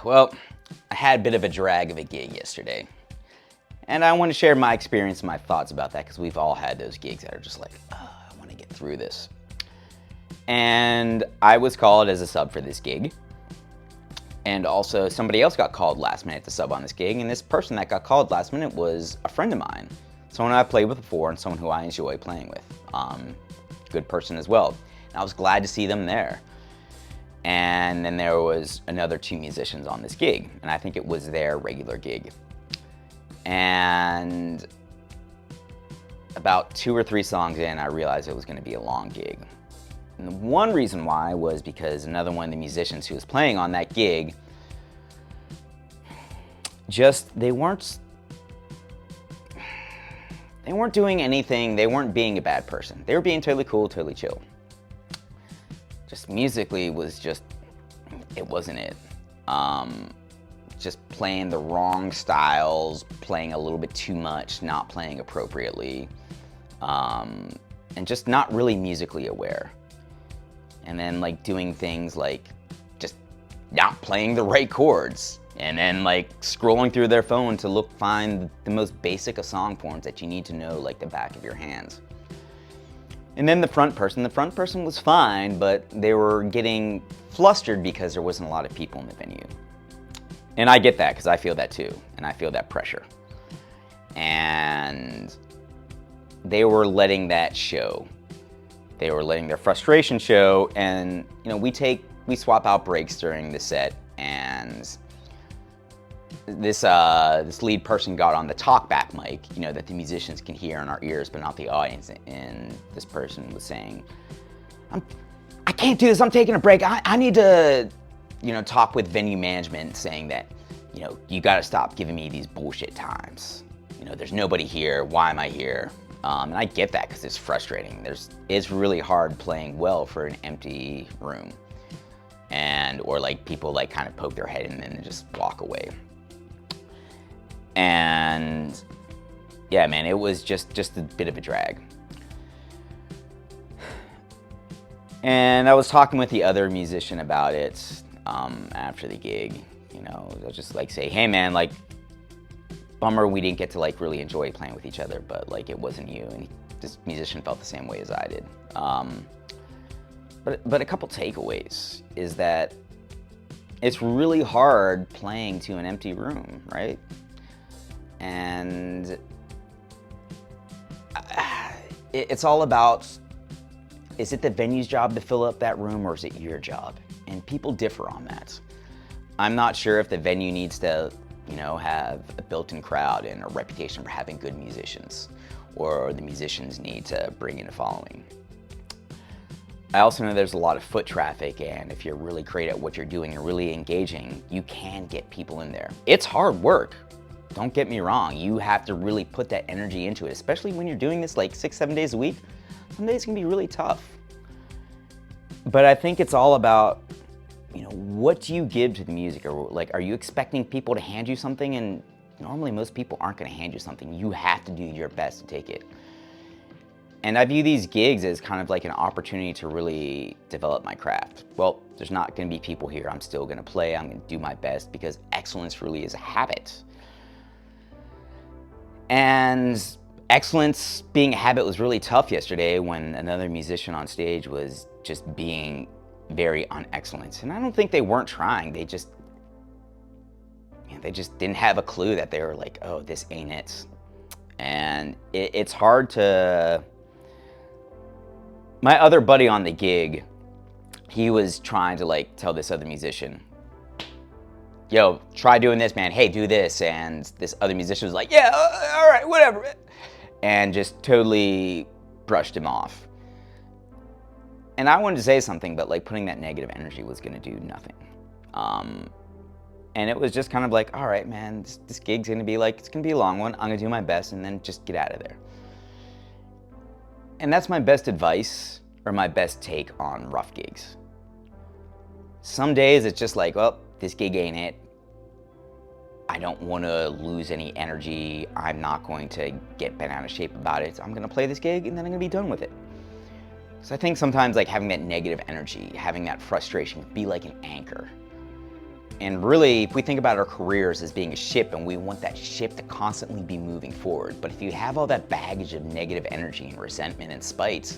Well, I had a bit of a drag of a gig yesterday. And I want to share my experience and my thoughts about that because we've all had those gigs that are just like, oh, I want to get through this. And I was called as a sub for this gig. And also somebody else got called last minute to sub on this gig. And this person that got called last minute was a friend of mine. Someone I've played with before and someone who I enjoy playing with. Good person as well. And I was glad to see them there. And then there was another 2 musicians on this gig. And I think it was their regular gig. And about 2 or 3 songs in, I realized it was going to be a long gig. And the one reason why was because another one of the musicians who was playing on that gig, they weren't doing anything, they weren't being a bad person. They were being totally cool, totally chill. Just musically it wasn't it. Just playing the wrong styles, playing a little bit too much, not playing appropriately, and just not really musically aware. And then like doing things like just not playing the right chords, and then like scrolling through their phone to find the most basic of song forms that you need to know like the back of your hands. And then the front person was fine, but they were getting flustered because there wasn't a lot of people in the venue. And I get that because I feel that too, and I feel that pressure. And they were letting that show. They were letting their frustration show, and we swap out breaks during the set, and this lead person got on the talkback mic, that the musicians can hear in our ears, but not the audience. And this person was saying, I can't do this, I'm taking a break. I need to, talk with venue management saying that, you gotta stop giving me these bullshit times. There's nobody here, why am I here? And I get that because it's frustrating. It's really hard playing well for an empty room. Or like people like kind of poke their head in and then just walk away. And yeah, man, it was just a bit of a drag. And I was talking with the other musician about it after the gig. I was just like say, hey man, like, bummer we didn't get to like really enjoy playing with each other, but like it wasn't you. And this musician felt the same way as I did. But a couple takeaways is that it's really hard playing to an empty room, right? And it's all about, is it the venue's job to fill up that room or is it your job? And people differ on that. I'm not sure if the venue needs to, have a built-in crowd and a reputation for having good musicians, or the musicians need to bring in a following. I also know there's a lot of foot traffic, and if you're really great at what you're doing and really engaging, you can get people in there. It's hard work. Don't get me wrong. You have to really put that energy into it, especially when you're doing this like 6-7 days a week. Some days can be really tough. But I think it's all about, what do you give to the music? Or like, are you expecting people to hand you something? And normally most people aren't going to hand you something. You have to do your best to take it. And I view these gigs as kind of like an opportunity to really develop my craft. Well, there's not going to be people here. I'm still going to play. I'm going to do my best because excellence really is a habit. And excellence being a habit was really tough yesterday when another musician on stage was just being very unexcellent. And I don't think they weren't trying. They just didn't have a clue that they were like, oh, this ain't it. And it's hard to... My other buddy on the gig, he was trying to like tell this other musician, yo, try doing this, man. Hey, do this. And this other musician was like, yeah, all right, whatever. And just totally brushed him off. And I wanted to say something, but like putting that negative energy was going to do nothing. And it was just kind of like, all right, man, this gig's going to be like, it's going to be a long one. I'm going to do my best and then just get out of there. And that's my best advice or my best take on rough gigs. Some days it's just like, well, this gig ain't it. I don't want to lose any energy. I'm not going to get bent out of shape about it. So I'm going to play this gig and then I'm going to be done with it. So I think sometimes like having that negative energy, having that frustration, be like an anchor. And really, if we think about our careers as being a ship and we want that ship to constantly be moving forward, but if you have all that baggage of negative energy and resentment and spite,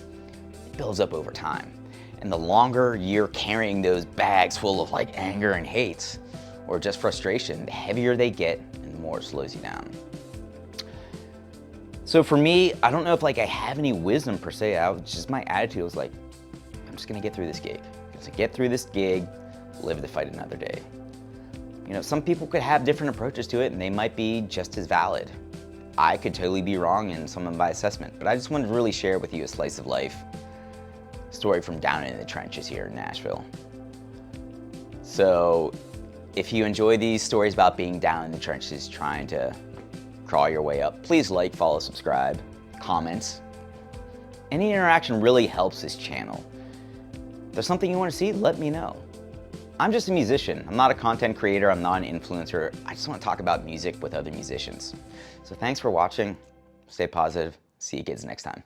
it builds up over time. And the longer you're carrying those bags full of like anger and hate or just frustration, the heavier they get and the more it slows you down. So for me, I don't know if like I have any wisdom per se. Just my attitude was like, I'm just gonna get through this gig. To get through this gig, live to fight another day. You know, some people could have different approaches to it and they might be just as valid. I could totally be wrong in some of my assessment, but I just wanted to really share with you a slice of life story from down in the trenches here in Nashville. So if you enjoy these stories about being down in the trenches, trying to crawl your way up, please like, follow, subscribe, comments. Any interaction really helps this channel. If there's something you want to see, let me know. I'm just a musician. I'm not a content creator. I'm not an influencer. I just want to talk about music with other musicians. So thanks for watching. Stay positive. See you kids next time.